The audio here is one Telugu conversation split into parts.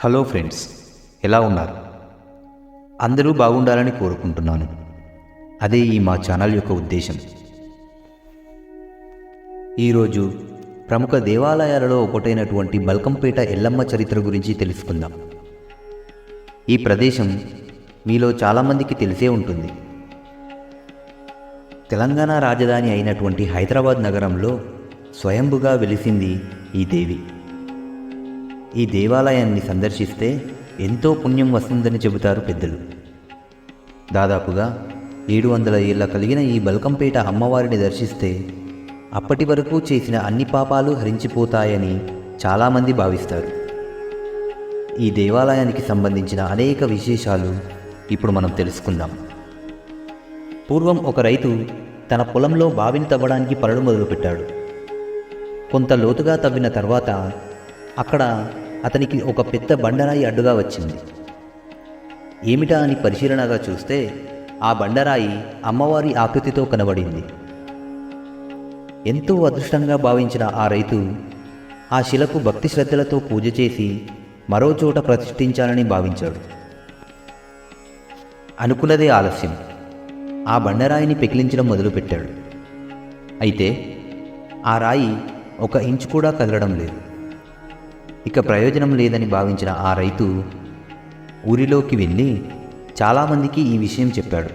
హలో ఫ్రెండ్స్, ఎలా ఉన్నారు? అందరూ బాగుండాలని కోరుకుంటున్నాను. అదే ఈ మా ఛానల్ యొక్క ఉద్దేశం. ఈరోజు ప్రముఖ దేవాలయాలలో ఒకటైనటువంటి బల్కంపేట ఎల్లమ్మ చరిత్ర గురించి తెలుసుకుందాం. ఈ ప్రదేశం మీలో చాలామందికి తెలిసే ఉంటుంది. తెలంగాణ రాజధాని అయినటువంటి హైదరాబాద్ నగరంలో స్వయంభుగా వెలిసింది ఈ దేవి. ఈ దేవాలయాన్ని సందర్శిస్తే ఎంతో పుణ్యం వస్తుందని చెబుతారు పెద్దలు. దాదాపుగా 700 ఏళ్ల కలిగిన ఈ బల్కంపేట అమ్మవారిని దర్శిస్తే అప్పటి వరకు చేసిన అన్ని పాపాలు హరించిపోతాయని చాలామంది భావిస్తారు. ఈ దేవాలయానికి సంబంధించిన అనేక విశేషాలు ఇప్పుడు మనం తెలుసుకుందాం. పూర్వం ఒక రైతు తన పొలంలో బావిని తవ్వడానికి పనులు మొదలుపెట్టాడు. కొంత లోతుగా తవ్విన తర్వాత అక్కడ అతనికి ఒక పెద్ద బండరాయి అడ్డుగా వచ్చింది. ఏమిటా అని పరిశీలనగా చూస్తే ఆ బండరాయి అమ్మవారి ఆకృతితో కనబడింది. ఎంతో అదృష్టంగా భావించిన ఆ రైతు ఆ శిలకు భక్తి శ్రద్ధలతో పూజ చేసి మరో చోట ప్రతిష్ఠించాలని భావించాడు. అనుకున్నదే ఆలస్యం. ఆ బండరాయిని పెకిలించడం మొదలుపెట్టాడు. అయితే ఆ రాయి 1 ఇంచు కూడా కదలడం లేదు. ఇక ప్రయోజనం లేదని భావించిన ఆ రైతు ఊరిలోకి వెళ్ళి చాలామందికి ఈ విషయం చెప్పాడు.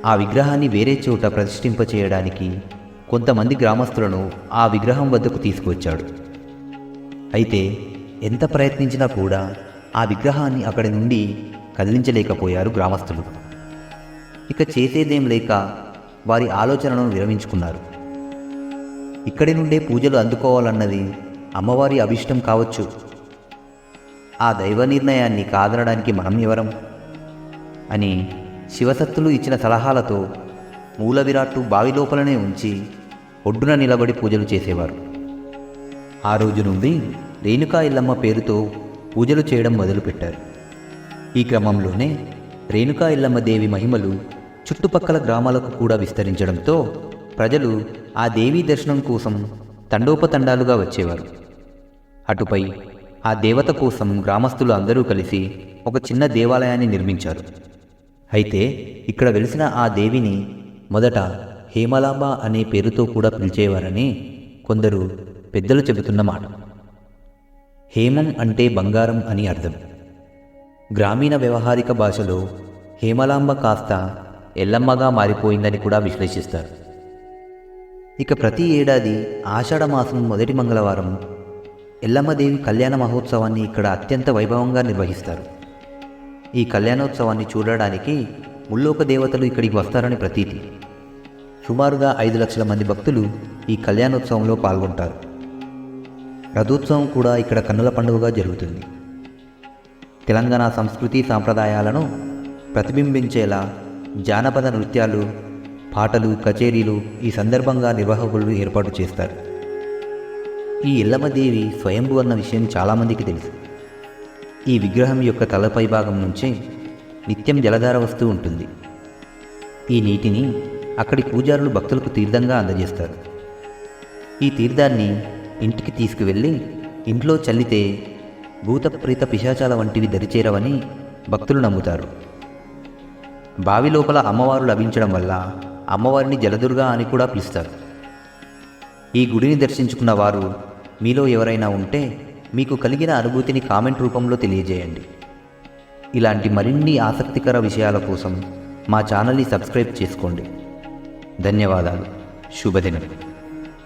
ఆ విగ్రహాన్ని వేరే చోట ప్రతిష్ఠింపచేయడానికి కొంతమంది గ్రామస్తులను ఆ విగ్రహం వద్దకు తీసుకువచ్చాడు. అయితే ఎంత ప్రయత్నించినా కూడా ఆ విగ్రహాన్ని అక్కడి నుండి కదిలించలేకపోయారు గ్రామస్తులు. ఇక చేసేదేం లేక వారి ఆలోచనను విరమించుకున్నారు. ఇక్కడి నుండే పూజలు అందుకోవాలన్నది అమ్మవారి అభిష్టం కావచ్చు. ఆ దైవ నిర్ణయాన్ని కాదనడానికి మనం ఎవరం అని శివసత్తులు ఇచ్చిన సలహాలతో మూల విరాట్టు బావి లోపలనే ఉంచి ఒడ్డున నిలబడి పూజలు చేసేవారు. ఆ రోజు నుండి రేణుకా ఎల్లమ్మ పేరుతో పూజలు చేయడం మొదలుపెట్టారు. ఈ క్రమంలోనే రేణుకా ఎల్లమ్మ దేవి మహిమలు చుట్టుపక్కల గ్రామాలకు కూడా విస్తరించడంతో ప్రజలు ఆ దేవీ దర్శనం కోసం తండోపతండాలుగా వచ్చేవారు. అటుపై ఆ దేవత కోసం గ్రామస్తులు అందరూ కలిసి ఒక చిన్న దేవాలయాన్ని నిర్మించారు. అయితే ఇక్కడ వెలిసిన ఆ దేవిని మొదట హేమలాంబ అనే పేరుతో కూడా పిలిచేవారని కొందరు పెద్దలు చెబుతున్న మాట. హేమం అంటే బంగారం అని అర్థం. గ్రామీణ వ్యవహారిక భాషలో హేమలాంబ కాస్త ఎల్లమ్మగా మారిపోయిందని కూడా విశ్లేషిస్తారు. ఇక ప్రతి ఏడాది ఆషాఢమాసం మొదటి మంగళవారం ఎల్లమ్మదేవి కళ్యాణ మహోత్సవాన్ని ఇక్కడ అత్యంత వైభవంగా నిర్వహిస్తారు. ఈ కళ్యాణోత్సవాన్ని చూడడానికి ముల్లోక దేవతలు ఇక్కడికి వస్తారని ప్రతీతి. సుమారుగా 5 లక్షల మంది భక్తులు ఈ కళ్యాణోత్సవంలో పాల్గొంటారు. రథోత్సవం కూడా ఇక్కడ కన్నుల పండుగగా జరుగుతుంది. తెలంగాణ సంస్కృతి సాంప్రదాయాలను ప్రతిబింబించేలా జానపద నృత్యాలు, పాటలు, కచేరీలు ఈ సందర్భంగా నిర్వాహకులు ఏర్పాటు చేస్తారు. ఈ ఎల్లమ్మదేవి స్వయంభు అన్న విషయం చాలామందికి తెలుసు. ఈ విగ్రహం యొక్క తలపై భాగం నుంచి నిత్యం జలధార వస్తూ ఉంటుంది. ఈ నీటిని అక్కడి పూజారులు భక్తులకు తీర్థంగా అందజేస్తారు. ఈ తీర్థాన్ని ఇంటికి తీసుకువెళ్ళి ఇంట్లో చల్లితే భూత ప్రేత పిశాచాల వంటివి దరిచేరవని భక్తులు నమ్ముతారు. బావి లోపల అమ్మవారు లభించడం వల్ల అమ్మవారిని జలదుర్గా అని కూడా పిలుస్తారు. ఈ గుడిని దర్శించుకున్న వారు మీలో ఎవరైనా ఉంటే మీకు కలిగిన అనుభూతిని కామెంట్ రూపంలో తెలియజేయండి. ఇలాంటి మరిన్ని ఆసక్తికర విషయాల కోసం మా ఛానల్ని సబ్స్క్రైబ్ చేసుకోండి. ధన్యవాదాలు. శుభదినం.